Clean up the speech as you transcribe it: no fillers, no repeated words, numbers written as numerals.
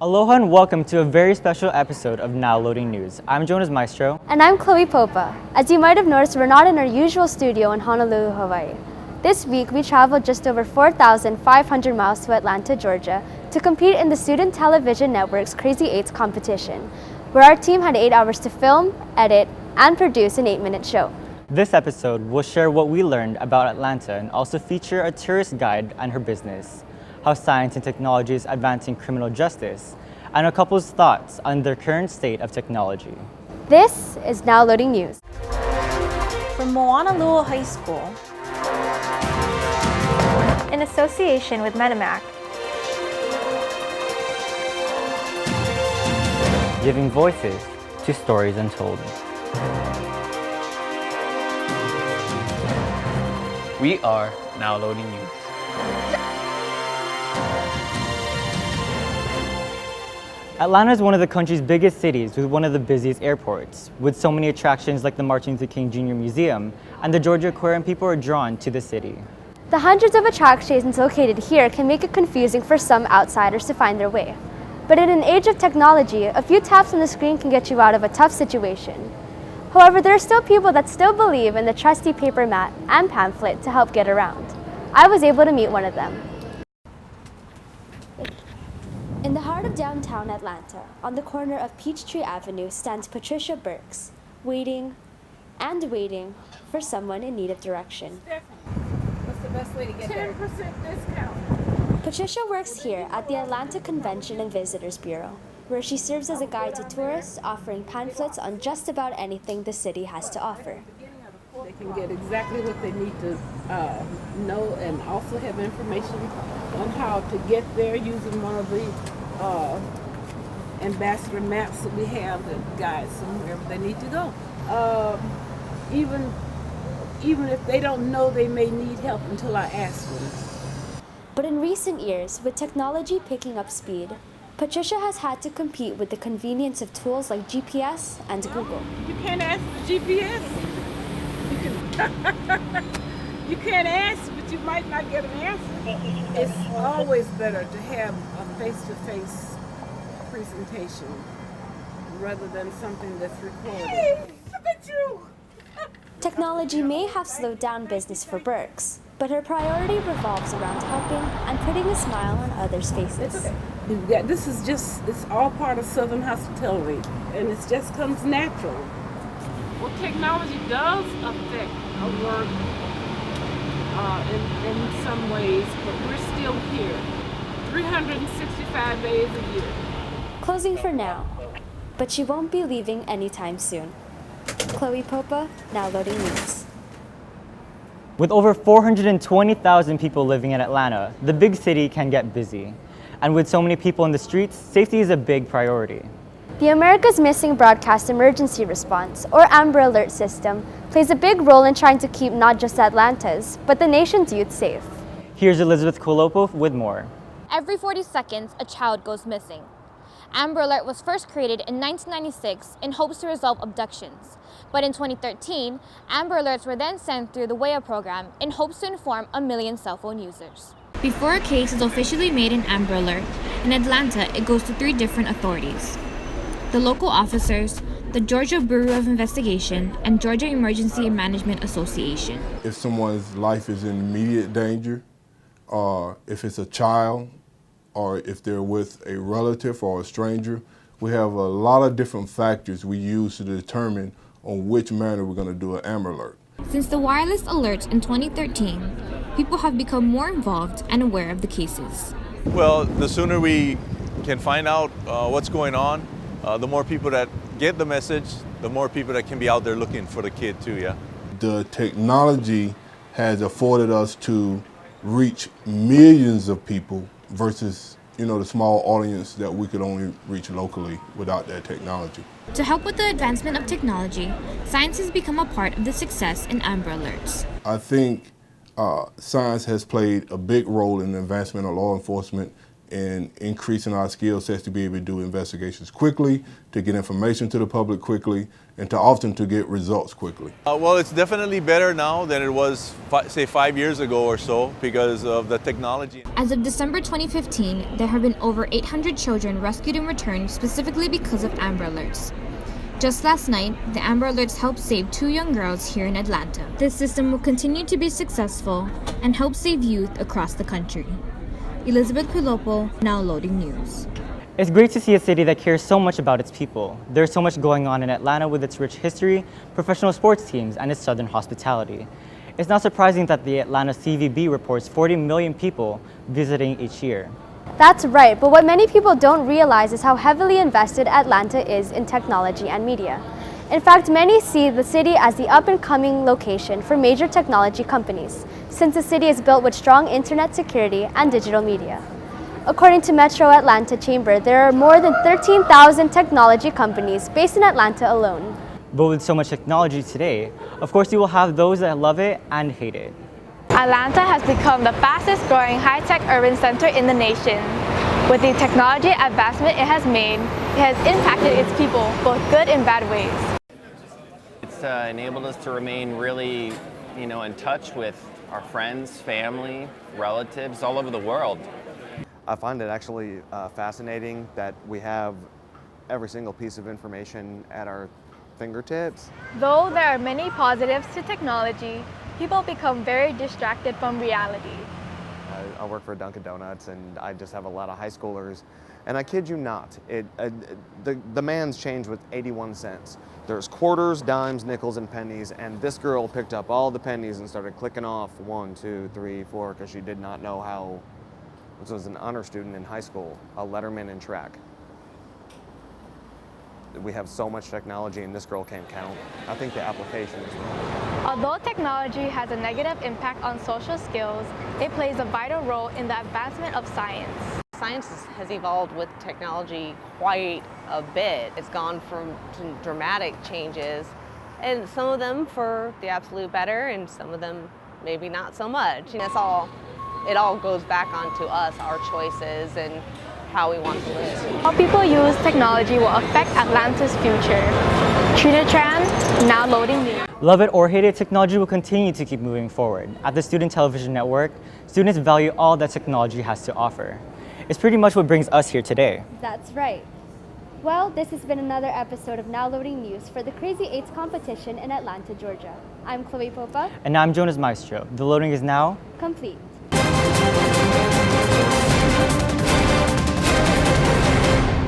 Aloha and welcome to a very special episode of Now Loading News. I'm Jonas Maestro. And I'm Chloe Popa. As you might have noticed, we're not in our usual studio in Honolulu, Hawaii. This week, we traveled just over 4,500 miles to Atlanta, Georgia, to compete in the Student Television Network's Crazy Eights competition, where our team had 8 hours to film, edit, and produce an 8-minute show. This episode will share what we learned about Atlanta and also feature a tourist guide and her business, how science and technology is advancing criminal justice, and a couple's thoughts on their current state of technology. This is Now Loading News. From Moanalua High School, in association with Metamak, Giving voices to stories untold. We are Now Loading News. Atlanta is one of the country's biggest cities with one of the busiest airports. With so many attractions like the Martin Luther King Jr. Museum and the Georgia Aquarium, people are drawn to the city. The hundreds of attractions located here can make it confusing for some outsiders to find their way. But in an age of technology, a few taps on the screen can get you out of a tough situation. However, there are still people that still believe in the trusty paper mat and pamphlet to help get around. I was able to meet one of them. In the heart of downtown Atlanta, on the corner of Peachtree Avenue, stands Patricia Burks, waiting and waiting for someone in need of direction. What's the best way to get 10% discount. Patricia works here at the Atlanta Convention and Visitors Bureau, where she serves as a guide to tourists, offering pamphlets on just about anything the city has to offer. They can get exactly what they need to know, and also have information on how to get there using one of the ambassador maps that we have that guides them wherever they need to go. Even if they don't know, they may need help until I ask them. But in recent years, with technology picking up speed, Patricia has had to compete with the convenience of tools like GPS and Google. You can't ask the GPS. You can't ask, but you might not get an answer. It's always better to have a face-to-face presentation rather than something that's recorded. Hey, look at you! Technology may have slowed down business for Burks, but her priority revolves around helping and putting a smile on others' faces. It's all part of Southern hospitality, and it just comes natural. Well, technology does affect our work in some ways, but we're still here 365 days a year. Closing for now, but she won't be leaving anytime soon. Chloe Popa, Now Loading News. With over 420,000 people living in Atlanta, the big city can get busy. And with so many people in the streets, safety is a big priority. The America's Missing Broadcast Emergency Response, or Amber Alert system, plays a big role in trying to keep not just Atlanta's, but the nation's youth safe. Here's Elizabeth Kolopo with more. Every 40 seconds, a child goes missing. Amber Alert was first created in 1996 in hopes to resolve abductions. But in 2013, Amber Alerts were then sent through the WEA program in hopes to inform 1 million cell phone users. Before a case is officially made an Amber Alert, in Atlanta it goes to 3 different authorities: the local officers, the Georgia Bureau of Investigation, and Georgia Emergency Management Association. If someone's life is in immediate danger, or if it's a child, or if they're with a relative or a stranger, we have a lot of different factors we use to determine on which manner we're going to do an Amber Alert. Since the wireless alerts in 2013, people have become more involved and aware of the cases. Well, the sooner we can find out what's going on, the more people that get the message, the more people that can be out there looking for the kid too, yeah. The technology has afforded us to reach millions of people versus, the small audience that we could only reach locally without that technology. To help with the advancement of technology, science has become a part of the success in Amber Alerts. I think science has played a big role in the advancement of law enforcement and increasing our skill sets to be able to do investigations quickly, to get information to the public quickly, and to get results quickly. Well, it's definitely better now than it was, say, 5 years ago or so because of the technology. As of December 2015, there have been over 800 children rescued and returned specifically because of Amber Alerts. Just last night, the Amber Alerts helped save 2 young girls here in Atlanta. This system will continue to be successful and help save youth across the country. Elizabeth Pilopo, Now Loading News. It's great to see a city that cares so much about its people. There's so much going on in Atlanta with its rich history, professional sports teams, and its southern hospitality. It's not surprising that the Atlanta CVB reports 40 million people visiting each year. That's right, but what many people don't realize is how heavily invested Atlanta is in technology and media. In fact, many see the city as the up-and-coming location for major technology companies, since the city is built with strong internet security and digital media. According to Metro Atlanta Chamber, there are more than 13,000 technology companies based in Atlanta alone. But with so much technology today, of course you will have those that love it and hate it. Atlanta has become the fastest growing high-tech urban center in the nation. With the technology advancement it has made, it has impacted its people both good and bad ways. It's enabled us to remain really, in touch with our friends, family, relatives all over the world. I find it actually fascinating that we have every single piece of information at our fingertips. Though there are many positives to technology, people become very distracted from reality. I work for Dunkin' Donuts and I just have a lot of high schoolers, and I kid you not, the man's changed with 81 cents. There's quarters, dimes, nickels, and pennies, and this girl picked up all the pennies and started clicking off 1, 2, 3, 4 because she did not know how. This was an honor student in high school, a letterman in track. We have so much technology and this girl can't count. I think the application is wrong. Although technology has a negative impact on social skills, it plays a vital role in the advancement of science. Science has evolved with technology quite a bit. It's gone from dramatic changes, and some of them for the absolute better, and some of them maybe not so much. It all goes back onto us, our choices, and how we want to live. How people use technology will affect Atlanta's future. Trina Tran, Now Loading News. Love it or hate it, technology will continue to keep moving forward. At the Student Television Network, students value all that technology has to offer. It's pretty much what brings us here today. That's right. Well, this has been another episode of Now Loading News for the Crazy Eights competition in Atlanta, Georgia. I'm Chloe Popa. And I'm Jonas Maestro. The loading is now Complete.